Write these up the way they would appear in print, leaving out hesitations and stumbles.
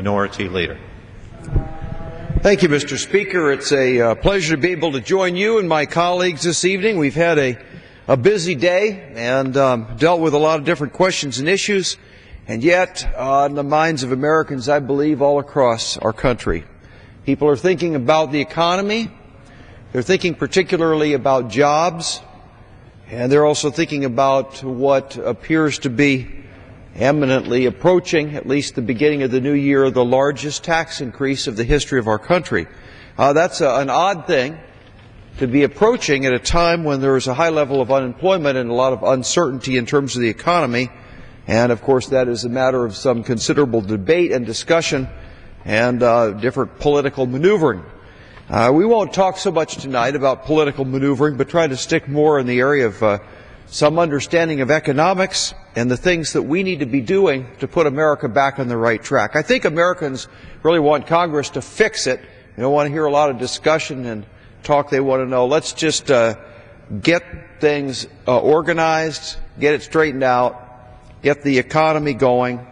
Minority Leader. Thank you, Mr. Speaker. It's a pleasure to be able to join you and my colleagues this evening. We've had a busy day and dealt with a lot of different questions and issues, and yet in the minds of Americans, I believe, all across our country, people are thinking about the economy. They're thinking particularly about jobs, and they're also thinking about what appears to be eminently approaching, at least the beginning of the new year, the largest tax increase of the history of our country. That's an odd thing to be approaching at a time when there is a high level of unemployment and a lot of uncertainty in terms of the economy. And, of course, that is a matter of some considerable debate and discussion and different political maneuvering. We won't talk so much tonight about political maneuvering, but try to stick more in the area of some understanding of economics and the things that we need to be doing to put America back on the right track. I think Americans really want Congress to fix it. They don't want to hear a lot of discussion and talk. They want to know, let's just get things organized, get it straightened out, get the economy going,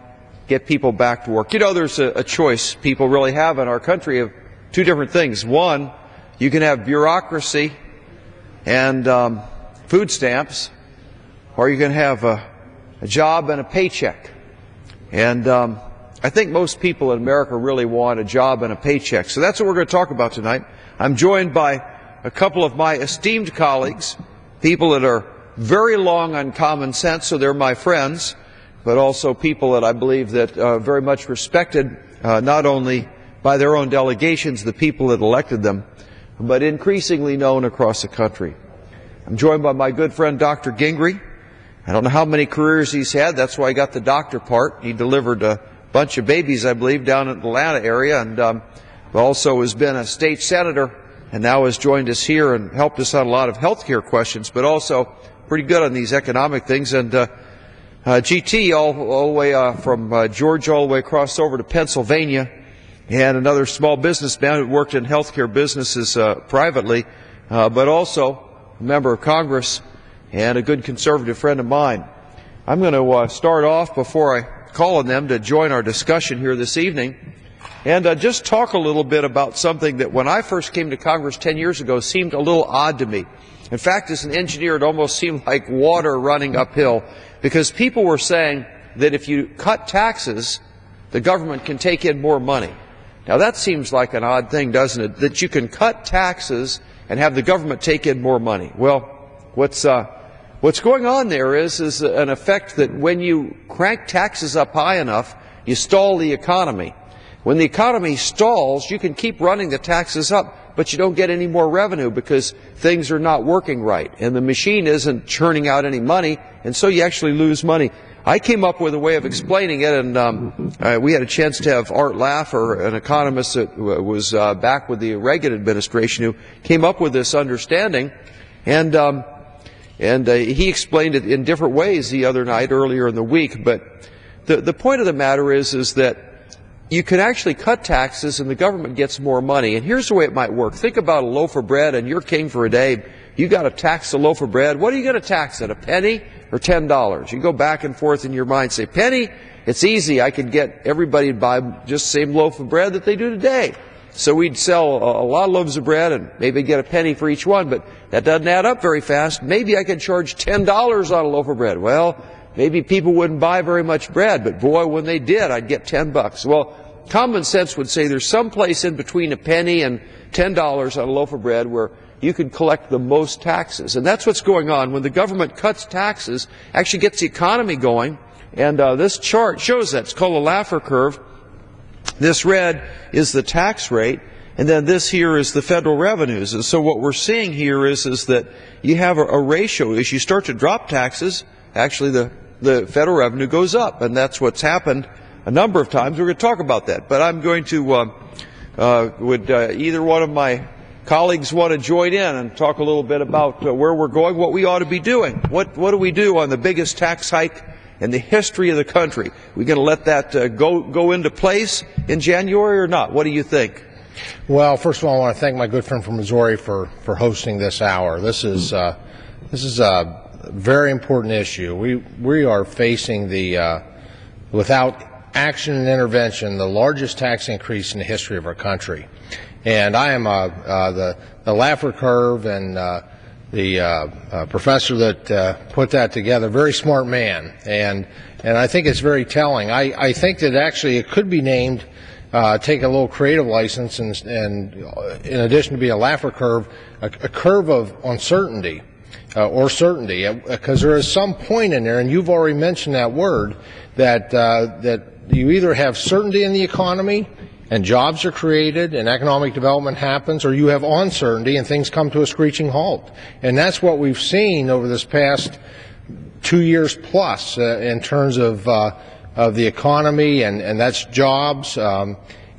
get people back to work. You know, there's a choice people really have in our country of two different things. One, you can have bureaucracy and food stamps, or you can have a job and a paycheck. And I think most people in America really want a job and a paycheck. So that's what we're going to talk about tonight. I'm joined by a couple of my esteemed colleagues, people that are very long on common sense, so they're my friends, but also people that I believe that very much respected, not only by their own delegations, the people that elected them, but increasingly known across the country. I'm joined by my good friend Dr. Gingrey. I don't know how many careers he's had. That's why he got the doctor part. He delivered a bunch of babies, I believe, down in the Atlanta area, and also has been a state senator and now has joined us here and helped us on a lot of health care questions, but also pretty good on these economic things. And GT all the way from Georgia all the way across over to Pennsylvania, and another small businessman who worked in health care businesses privately, but also a member of Congress and a good conservative friend of mine. I'm going to start off before I call on them to join our discussion here this evening and just talk a little bit about something that when I first came to Congress 10 years ago seemed a little odd to me. In fact, as an engineer, it almost seemed like water running uphill, because people were saying that if you cut taxes, the government can take in more money. Now that seems like an odd thing, doesn't it, that you can cut taxes and have the government take in more money. Well, what's going on there is an effect that when you crank taxes up high enough, you stall the economy. When the economy stalls, you can keep running the taxes up, but you don't get any more revenue because things are not working right, and the machine isn't churning out any money, and so you actually lose money. I came up with a way of explaining it, and we had a chance to have Art Laffer, an economist that was back with the Reagan administration, who came up with this understanding, and he explained it in different ways the other night, earlier in the week. But the point of the matter is that you can actually cut taxes and the government gets more money. And here's the way it might work. Think about a loaf of bread, and you're king for a day. You got to tax the loaf of bread. What are you going to tax it? A penny or $10? You go back and forth in your mind. Say, penny, it's easy. I could get everybody to buy just the same loaf of bread that they do today. So we'd sell a lot of loaves of bread and maybe get a penny for each one, but that doesn't add up very fast. Maybe I could charge $10 on a loaf of bread. Well, maybe people wouldn't buy very much bread, but boy, when they did, I'd get $10. Well, common sense would say there's some place in between a penny and $10 on a loaf of bread where you can collect the most taxes. And that's what's going on. When the government cuts taxes, actually gets the economy going, and this chart shows that. It's called a Laffer curve. This red is the tax rate, and then this here is the federal revenues. And so what we're seeing here is that you have a ratio. As you start to drop taxes, actually the federal revenue goes up, and that's what's happened a number of times. We're going to talk about that. But I'm going to, would either one of my colleagues want to join in and talk a little bit about where we're going, what we ought to be doing? What do we do on the biggest tax hike in the history of the country? We're going to let that go into place in January or not? What do you think? Well, first of all, I want to thank my good friend from Missouri for hosting this hour. This is a very important issue. We are facing without action and intervention, the largest tax increase in the history of our country. And I am the Laffer curve and the professor that put that together, very smart man, and I think it's very telling. I think that actually it could be named, take a little creative license, and in addition to be a Laffer curve, a curve of uncertainty or certainty, because there is some point in there, and you've already mentioned that word, that you either have certainty in the economy and jobs are created and economic development happens, or you have uncertainty and things come to a screeching halt. And that's what we've seen over this past 2 years plus in terms of the economy, and that's jobs.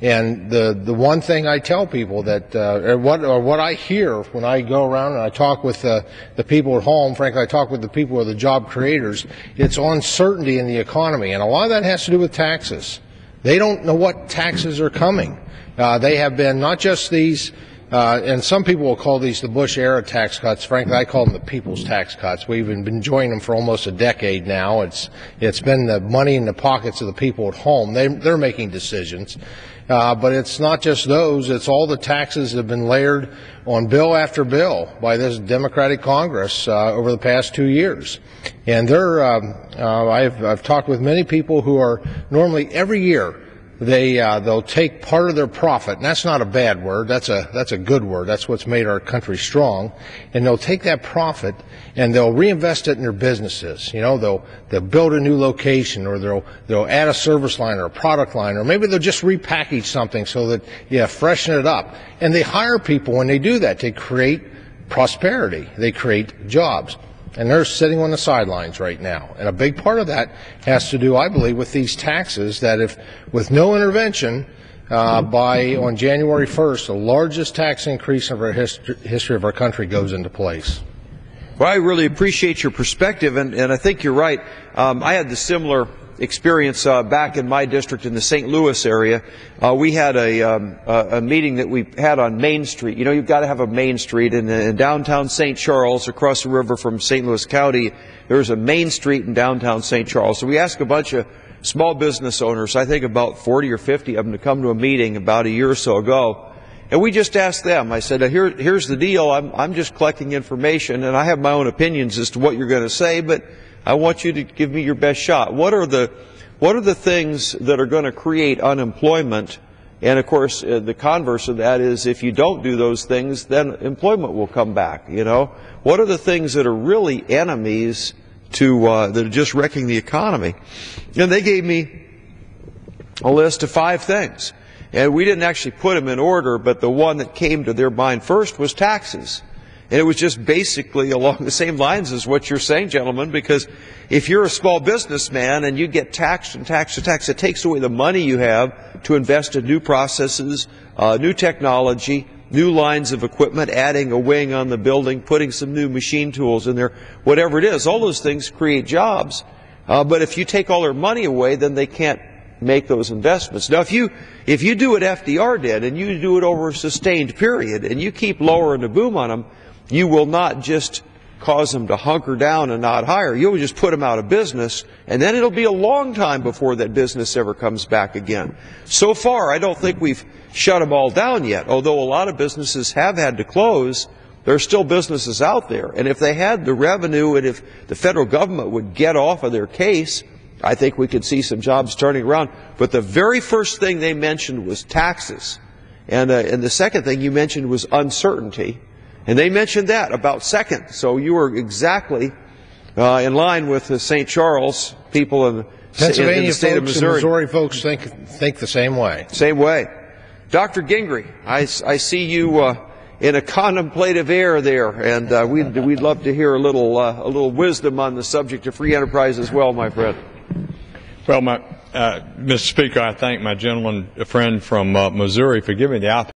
And the one thing I tell people that, or what I hear when I go around and I talk with the people at home, frankly, I talk with the people who are the job creators, it's uncertainty in the economy. And a lot of that has to do with taxes. They don't know what taxes are coming. They have been not just these, and some people will call these the Bush-era tax cuts. Frankly, I call them the people's tax cuts. We've been enjoying them for almost a decade now. It's been the money in the pockets of the people at home. They're making decisions. But it's not just those. It's all the taxes that have been layered on bill after bill by this Democratic Congress over the past 2 years. And I've talked with many people who are normally every year they'll take part of their profit, and that's not a bad word. That's a good word. That's what's made our country strong. And they'll take that profit and they'll reinvest it in their businesses. You know, they'll build a new location, or they'll add a service line or a product line, or maybe they'll just repackage something so that freshen it up. And they hire people when they do that. They create prosperity. They create jobs. And they're sitting on the sidelines right now. And a big part of that has to do, I believe, with these taxes, that if with no intervention on January 1st, the largest tax increase of our history of our country goes into place. Well, I really appreciate your perspective, and I think you're right. I had the similar experience back in my district in the St. Louis area. We had a meeting that we had on Main Street. You know, you've got to have a Main Street in downtown St. Charles, across the river from St. Louis County. There's a Main Street in downtown St. Charles. So we asked a bunch of small business owners, I think about 40 or 50 of them, to come to a meeting about a year or so ago. And we just asked them. I said, here's the deal. I'm just collecting information, and I have my own opinions as to what you're going to say, but I want you to give me your best shot. What are the things that are going to create unemployment? And of course, the converse of that is, if you don't do those things, then employment will come back. You know, what are the things that are really enemies to that are just wrecking the economy? And they gave me a list of 5 things, and we didn't actually put them in order, but the one that came to their mind first was taxes. And it was just basically along the same lines as what you're saying, gentlemen, because if you're a small businessman and you get taxed and taxed and taxed, it takes away the money you have to invest in new processes, new technology, new lines of equipment, adding a wing on the building, putting some new machine tools in there, whatever it is. All those things create jobs. But if you take all their money away, then they can't make those investments. Now, if you do what FDR did, and you do it over a sustained period, and you keep lowering the boom on them, you will not just cause them to hunker down and not hire. You'll just put them out of business, and then it'll be a long time before that business ever comes back again. So far, I don't think we've shut them all down yet. Although a lot of businesses have had to close, there are still businesses out there. And if they had the revenue, and if the federal government would get off of their case, I think we could see some jobs turning around. But the very first thing they mentioned was taxes. And the second thing you mentioned was uncertainty. And they mentioned that about second. So you were exactly in line with the St. Charles people in the state of Missouri. Missouri folks think the same way. Same way. Dr. Gingrey, I see you in a contemplative air there, and we'd love to hear a little wisdom on the subject of free enterprise as well, my friend. Well, Mr. Speaker, I thank my gentleman friend from Missouri for giving me the opportunity